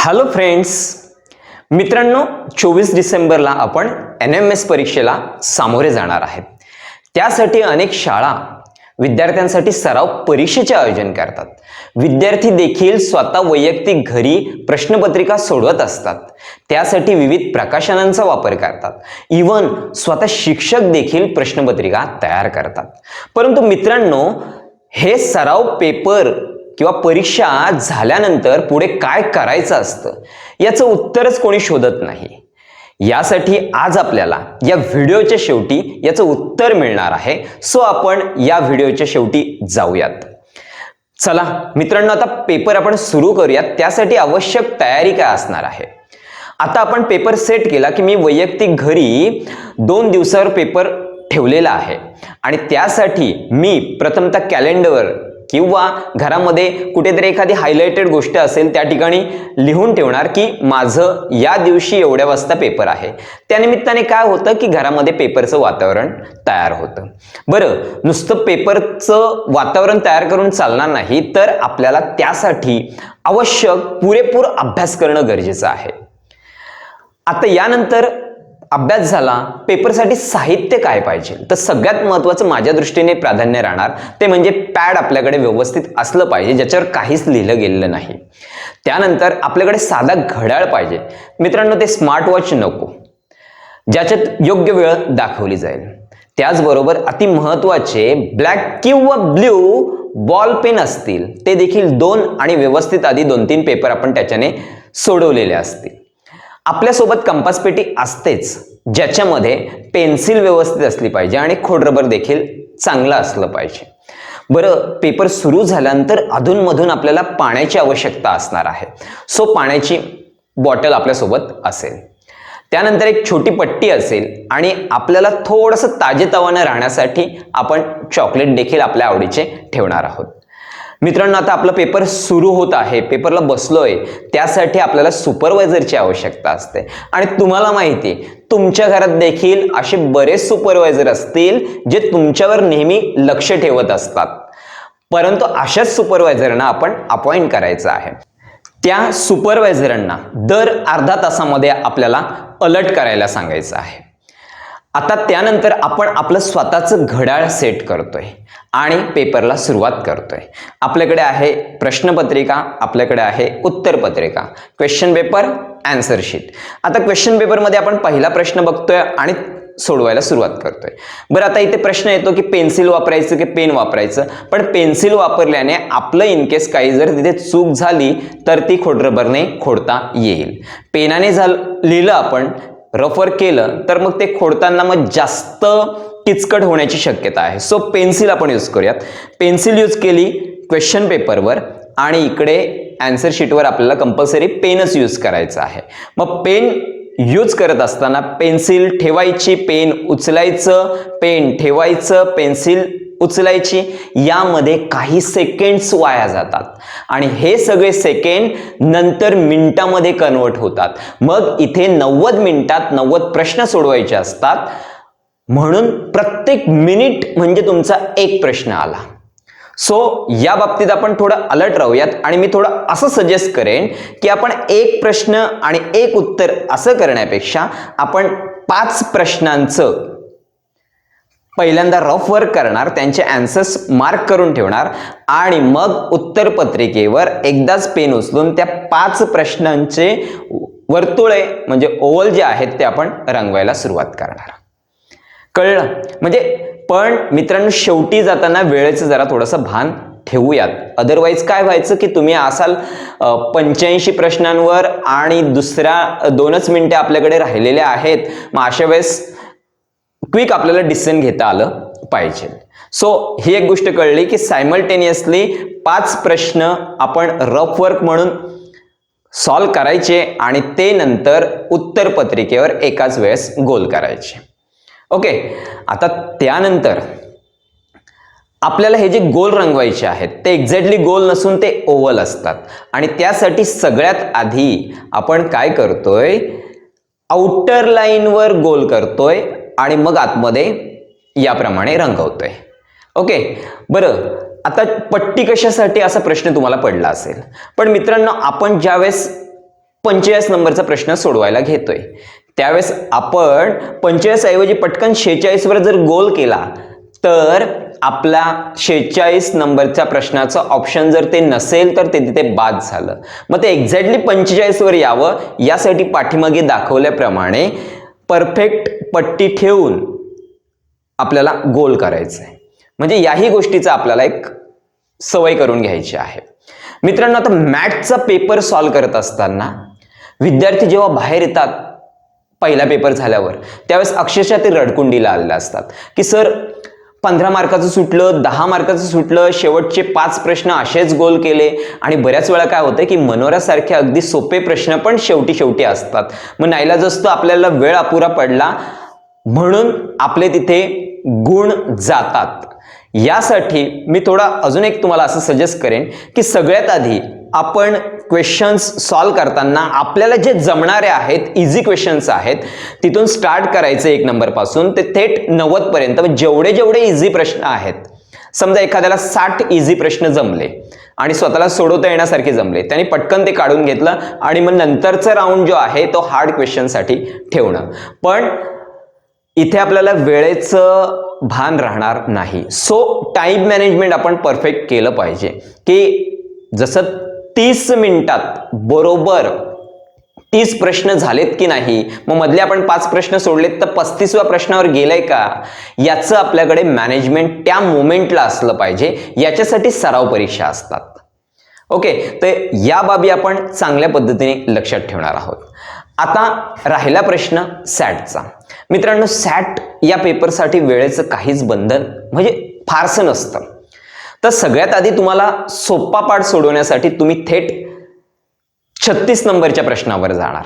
Hello friends, मित्रांनो 24 डिसेंबरला आपण NMS परीक्षेला सामोरे जाणार आहेत। त्यासाठी अनेक शाळा विद्यार्थ्यांसाठी सराव परीक्षेचे आयोजन करतात। विद्यार्थी देखील स्वतः वैयक्तिक घरी प्रश्नपत्रिका सोडवत असतात। त्यासाठी विविध प्रकाशनांचा वापर करतात। इवन स्वतः शिक्षक देखील प्रश्नपत्रिका तयार करतात। परंतु मित्रांनो, हे सराव पेपर किंवा परीक्षा झाल्यानंतर पुढे काय करायचं असतं याचं उत्तरच कोणी शोधत नाही। यासाठी आज आपल्याला या व्हिडिओच्या शेवटी याचं उत्तर मिळणार आहे। सो आपण या व्हिडिओच्या शेवटी जाऊयात। चला मित्रांनो, आता पेपर आपण सुरू करूयात। त्यासाठी आवश्यक तयारी काय असणार आहे? आता आपण पेपर सेट केला की मी वैयक्तिक घरी 2 दिवसावर पेपर ठेवलेला आहे आणि त्यासाठी मी प्रथमतः कॅलेंडरवर किंवा घरामध्ये कुठेतरी एखादी हायलाइटेड गोष्ट असेल त्या ठिकाणी लिहून ठेवणार की माझं या दिवशी एवढ्या वाजता पेपर आहे। त्यानिमित्ताने काय होतं की घरामध्ये पेपरचं वातावरण तयार होतं। बरं, नुसतं पेपरचं वातावरण तयार करून चालणार नाही, तर आपल्याला त्यासाठी आवश्यक पुरेपूर अभ्यास करणं गरजेचं आहे। आता यानंतर अभ्यास झाला, पेपरसाठी साहित्य काय पाहिजे? तर सगळ्यात महत्त्वाचं माझ्या दृष्टीने प्राधान्य राहणार ते म्हणजे पॅड आपल्याकडे व्यवस्थित असलं पाहिजे, ज्याच्यावर काहीच लिहिलं गेलेलं नाही। त्यानंतर आपल्याकडे साधा घड्याळ पाहिजे। मित्रांनो, ते स्मार्ट वॉच नको, ज्याच्यात योग्य वेळ दाखवली जाईल। त्याचबरोबर अति महत्त्वाचे ब्लॅक किंवा ब्ल्यू बॉल पेन असतील, ते देखील 2 आणि व्यवस्थित आधी 2-3 पेपर आपण त्याच्याने सोडवलेले असतील। आपल्यासोबत कंपास पेटी असतेच, ज्याच्यामध्ये पेन्सिल व्यवस्थित असली पाहिजे आणि खोडरबर देखील चांगलं असलं पाहिजे। बरं, पेपर सुरू झाल्यानंतर अधूनमधून आपल्याला पाण्याची आवश्यकता असणार आहे। सो पाण्याची बॉटल आपल्यासोबत असेल। त्यानंतर एक छोटी पट्टी असेल आणि आपल्याला थोडंसं ताजेतवानं राहण्यासाठी आपण चॉकलेट देखील आपल्या आवडीचे ठेवणार आहोत। मित्रांनो, आता आपला पेपर सुरू होत आहे, पेपरला बसलोय, त्यासाठी आपल्याला सुपरवायझरची आवश्यकता असते। आणि तुम्हाला माहिती आहे, तुमच्या घरात देखील असे बरेच सुपरवायझर असतील जे तुमच्यावर नेहमी लक्ष ठेवत असतात, परंतु अशाच सुपरवायझरना आपण अपॉइंट करायचं आहे। त्या सुपरवायझरांना दर अर्धा तासामध्ये आपल्याला अलर्ट करायला सांगायचं आहे। आता त्यानंतर आपण आपलं स्वतःचं घड्याळ सेट करतोय आणि पेपरला सुरुवात करतोय। आपल्याकडे आहे प्रश्नपत्रिका, आपल्याकडे आहे उत्तरपत्रिका, क्वेश्चन पेपर, आन्सर शीट। आता क्वेश्चन पेपरमध्ये आपण पहिला प्रश्न बघतोय आणि सोडवायला सुरुवात करतोय। बरं, आता इथे प्रश्न येतो की पेन्सिल वापरायचं की पेन वापरायचं, पण पेन्सिल वापरल्याने आपलं इनकेस काही जर तिथे चूक झाली तर ती खोडरबरने खोडता येईल। पेनाने लिहिलं आपण, रफर केलं तर मग ते खोडताना मग जास्त किचकट होण्याची शक्यता आहे। सो पेन्सिल आपण यूज करूयात। पेन्सिल यूज केली क्वेश्चन पेपरवर आणि इकडे आन्सर शीटवर आपल्याला कंपल्सरी पेनच यूज करायचा आहे। मग पेन यूज करत असताना पेन्सिल ठेवायची, पेन उचलायचं, पेन ठेवायचं, पेन्सिल उचलायची, यामध्ये काही सेकंड्स वाया जातात आणि हे सगळे सेकंड नंतर मिनिटामध्ये कन्वर्ट होतात। मग इथे 90 मिनिटात 90 प्रश्न सोडवायचे असतात, म्हणून प्रत्येक मिनिट म्हणजे तुमचा एक प्रश्न आला। सो या बाबतीत आपण थोडं अलर्ट राहूयात आणि मी थोडं असं सजेस्ट करेन की आपण एक प्रश्न आणि एक उत्तर असं करण्यापेक्षा आपण 5 प्रश्नांचं पहिल्यांदा रफ वर्क करणार, त्यांचे आन्सर्स मार्क करून ठेवणार आणि मग उत्तरपत्रिकेवर एकदाच पेन उचलून त्या 5 प्रश्नांचे वर्तुळे म्हणजे ओव्हल जे आहेत ते आपण रंगवायला सुरुवात करणार। कळलं? म्हणजे पण मित्रांनो, शेवटी जाताना वेळेचं जरा थोडंसं भान ठेवूयात। अदरवाईज काय व्हायचं की तुम्ही असाल 85 प्रश्नांवर आणि दुसऱ्या 2च मिनिटे आपल्याकडे राहिलेले आहेत, मग अशा वेळेस क्विक आपल्याला डिसिजन घेता आलं पाहिजे। सो ही एक गोष्ट कळली की सायमल्टेनियसली 5 प्रश्न आपण रफ वर्क म्हणून सॉल्व करायचे आणि ते नंतर उत्तरपत्रिकेवर एकाच वेळेस गोल करायचे। ओके, आता त्यानंतर आपल्याला हे जे गोल रंगवायचे आहेत ते एक्झॅक्टली गोल नसून ते ओव्हल असतात आणि त्यासाठी सगळ्यात आधी आपण काय करतोय, आउटर लाईनवर गोल करतोय आणि मग आतमध्ये याप्रमाणे रंगवतोय। ओके, बरं, आता पट्टी कशासाठी असा प्रश्न तुम्हाला पडला असेल, पण मित्रांनो, आपण ज्यावेळेस 45 नंबरचा प्रश्न सोडवायला घेतोय, त्यावेळेस आपण 45 ऐवजी पटकन 46 वर जर गोल केला तर आपला 46 नंबरच्या प्रश्नाचं ऑप्शन जर ते नसेल तर ते तिथे बाद झालं. मग ते एक्झॅक्टली 45 वर यावं यासाठी पाठीमागे दाखवल्याप्रमाणे परफेक्ट पट्टी ठेवून आपल्याला गोल करायचं आहे. म्हणजे याही गोष्टीचा आपल्याला एक सवय करून घ्यायची आहे. मित्रांनो, आता मॅथचा पेपर सॉल्व्ह करत असताना विद्यार्थी जेव्हा बाहेर येतात पहिला पेपर झाल्यावर त्यावेळेस अक्षरशः ते रडकुंडीला आलेले असतात की सर 15 मार्काचं सुटलं, 10 मार्काचं सुटलं, शेवटचे 5 प्रश्न असेच गोल केले. आणि बऱ्याच वेळा काय होतं की मनोऱ्यासारखे अगदी सोपे प्रश्न पण शेवटी असतात. मग नाईलाजास्तव आपल्याला वेळ अपुरा पडला म्हणून आपले तिथे गुण जातात. यासाठी मी थोडा अजून एक तुम्हाला असं सजेस्ट करेन की सगळ्यात आधी आपण क्वेश्चन्स सॉल्व्ह करताना आपल्याला जे जमणारे आहेत, इझी क्वेश्चन्स आहेत, तिथून स्टार्ट करायचं 1 नंबर पासून ते थेट 90 पर्यंत. जेवढे इझी प्रश्न आहेत, समजा एखाद्याला 60 इझी प्रश्न जमले आणि स्वतःला सोडवता येण्यासारखे जमले, त्यांनी पटकन ते काढून घेतलं आणि मग नंतरचा राऊंड जो आहे तो हार्ड क्वेश्चनसाठी ठेवणं. पण इथे आपल्याला वेळेचं भान राहणार नाही. सो टाइम मॅनेजमेंट आपण परफेक्ट केलं पाहिजे की जसं 30 मिनिटात बरोबर 30 प्रश्न झालेत की नाही, मग मधले आपण 5 प्रश्न सोडलेत तर 35व्या प्रश्नावर गेलंय का, याचं आपल्याकडे मॅनेजमेंट त्या मोमेंटला असलं पाहिजे. याच्यासाठी सराव परीक्षा असतात. ओके, तर या बाबी आपण चांगल्या पद्धतीने लक्षात ठेवणार आहोत. आता राहिला प्रश्न सॅटचा. मित्रांनो, सॅट या पेपरसाठी वेळेचं काहीच बंधन म्हणजे फारसं नसतं. तर सगळ्यात आधी तुम्हाला सोपा पाठ सोडवण्यासाठी तुम्ही थेट 36 नंबरच्या प्रश्नावर जाणार.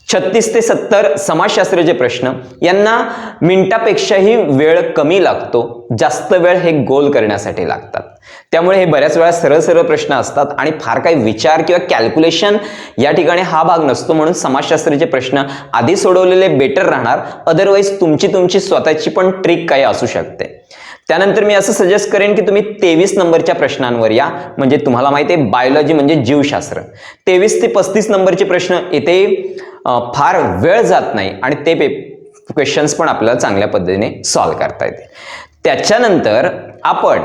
36 ते 70 समाजशास्त्राचे प्रश्न, यांना मिनिटापेक्षाही वेळ कमी लागतो, जास्त वेळ हे गोल करण्यासाठी लागतात. त्यामुळे हे बऱ्याच वेळा सरळ प्रश्न असतात आणि फार काही विचार किंवा कॅल्क्युलेशन या ठिकाणी हा भाग नसतो. म्हणून समाजशास्त्राचे प्रश्न आधी सोडवलेले बेटर राहणार. अदरवाईज तुमची स्वतःची पण ट्रिक काही असू शकते. त्यानंतर मी असं सजेस्ट करेन की तुम्ही 23 नंबरच्या प्रश्नांवर या. म्हणजे तुम्हाला माहिती आहे बायोलॉजी म्हणजे जीवशास्त्र. 23 ते 35 नंबरचे प्रश्न येथे फार वेळ जात नाही आणि ते क्वेश्चन्स पण आपल्याला चांगल्या पद्धतीने सॉल्व्ह करता येते. त्याच्यानंतर आपण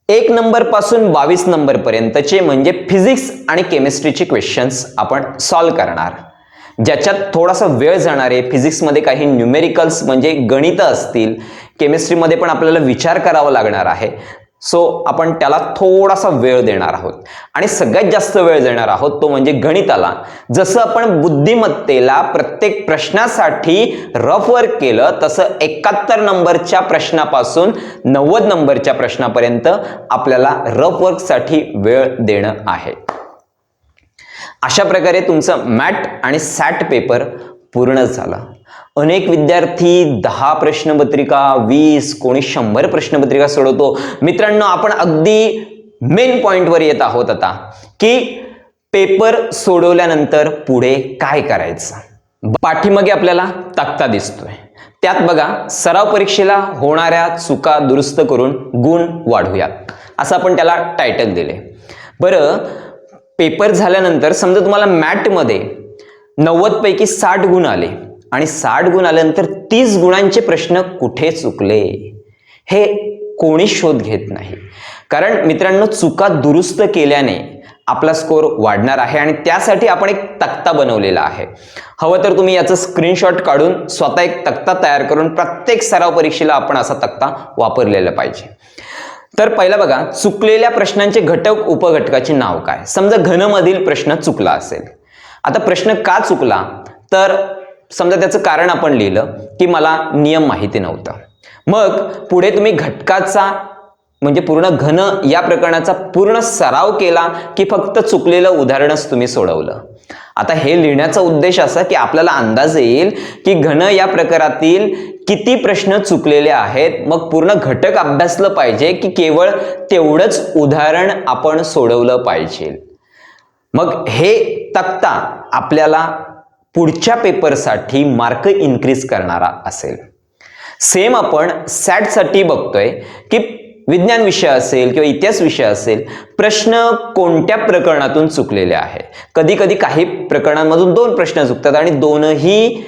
1 नंबर पासून 22 नंबर पर्यंतचे म्हणजे फिजिक्स आणि केमिस्ट्रीचे क्वेश्चन्स आपण सॉल्व्ह करणार. ज्याच्यात थोडासा वेळ जाणार आहे. फिजिक्समध्ये काही न्यूमेरिकल्स म्हणजे गणित असतील, केमिस्ट्रीमध्ये पण आपल्याला विचार करावा लागणार आहे. सो आपण त्याला थोडासा वेळ देणार आहोत आणि सगळ्यात जास्त वेळ देणार आहोत तो म्हणजे गणिताला. जसं आपण बुद्धिमत्तेला प्रत्येक प्रश्नासाठी रफ वर्क केलं तसं 71 नंबरच्या प्रश्नापासून 90 नंबरच्या प्रश्नापर्यंत आपल्याला रफ वर्कसाठी वेळ देणं आहे. अशा प्रकारे तुमचं मॅट आणि सॅट पेपर पूर्ण झाला. अनेक विद्यार्थी 10 प्रश्नपत्रिका, 20, कोणी 100 प्रश्नपत्रिका सोडवतो. मित्रांनो, आपण अगदी मेन पॉइंटवर येत आहोत आता की पेपर सोडवल्यानंतर पुढे काय करायचं. पाठीमागे आपल्याला तक्ता दिसतोय. त्यात बघा, सराव परीक्षेला होणाऱ्या चुका दुरुस्त करून गुण वाढवूयात असं आपण त्याला टायटल दिले. बरं, पेपर झाल्यानंतर समजा तुम्हाला मॅथमध्ये 90 पैकी 60 गुण आले आणि 60 गुण आल्यानंतर 30 गुणांचे प्रश्न कुठे चुकले हे कोणी शोध घेत नाही. कारण मित्रांनो, चुका दुरुस्त केल्याने आपला स्कोर वाढणार आहे आणि त्यासाठी आपण एक तक्ता बनवलेला आहे. हवं तर तुम्ही याचं स्क्रीनशॉट काढून स्वतः एक तक्ता तयार करून प्रत्येक सराव परीक्षेला आपण असा तक्ता वापरलेला पाहिजे. तर पहिला बघा, चुकलेल्या प्रश्नांचे घटक उपघटकाचे नाव काय. समजा घनमधील प्रश्न चुकला असेल. आता प्रश्न का चुकला तर समजा त्याचं कारण आपण लिहिलं की मला नियम माहिती नव्हता. मग पुढे तुम्ही घटकाचा म्हणजे पूर्ण घन या प्रकरणाचा पूर्ण सराव केला की फक्त चुकलेलं उदाहरणच तुम्ही सोडवलं. आता हे लिहिण्याचा उद्देश असा की आपल्याला अंदाज येईल की घन या प्रकारातील किती प्रश्न चुकलेले आहेत. मग पूर्ण घटक अभ्यासलं पाहिजे की केवळ तेवढंच उदाहरण आपण सोडवलं पाहिजे. मग हे तक्ता आपल्याला पुढच्या पेपरसाठी मार्क इन्क्रीज करणारा असेल. सेम आपण सॅटसाठी बघतोय की विज्ञान विषय असेल किंवा इतिहास विषय असेल, प्रश्न कोणत्या प्रकरणातून चुकलेले आहे. कधी कधी काही प्रकरणांमधून 2 प्रश्न चुकतात आणि दोनही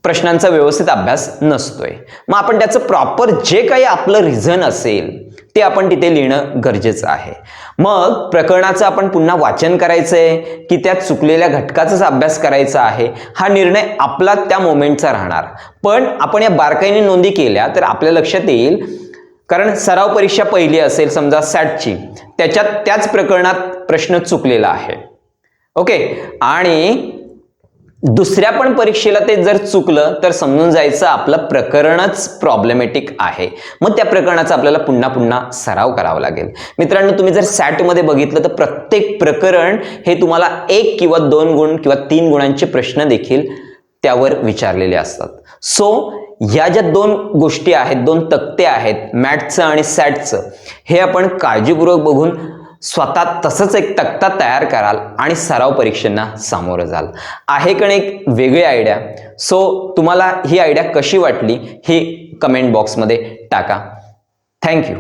प्रश्नांचा व्यवस्थित अभ्यास नसतोय. मग आपण त्याचं प्रॉपर जे काही आपलं रिझन असेल ते आपण तिथे लिहिणं गरजेचं आहे. मग प्रकरणाचं आपण पुन्हा वाचन करायचंय की त्या चुकलेल्या घटकाचाच अभ्यास करायचा आहे, हा निर्णय आपला त्या मोमेंटचा राहणार. पण आपण या बारकाईने नोंदी केल्या तर आपल्या लक्षात येईल, कारण सराव परीक्षा पहिली असेल समजा सॅटची, त्याच्यात त्याच प्रकरणात प्रश्न चुकलेला आहे. ओके, आणि दुसऱ्या पण परीक्षेला ते जर चुकलं तर समजून जायचं आपलं प्रकरणच प्रॉब्लेमॅटिक आहे. मग त्या प्रकरणाचा आपल्याला पुन्हा पुन्हा सराव करावा लागेल. मित्रांनो, तुम्ही जर सॅट मध्ये बघितलं तर प्रत्येक प्रकरण हे तुम्हाला 1 किंवा 2 गुण किंवा 3 गुणांचे प्रश्न देखील त्यावर विचारलेले असतात. सो या ज्या 2 गोष्टी आहेत, 2 तक्ते आहेत, मॅथचं आणि सॅटचं, हे आपण काळजीपूर्वक बघून स्वतः तसंच एक तक्ता तयार कराल आणि सराव परीक्षांना सामोरं जाल. आहे का एक वेगळी आयडिया? सो तुम्हाला ही आयडिया कशी वाटली हे कमेंट बॉक्समध्ये टाका. थँक्यू.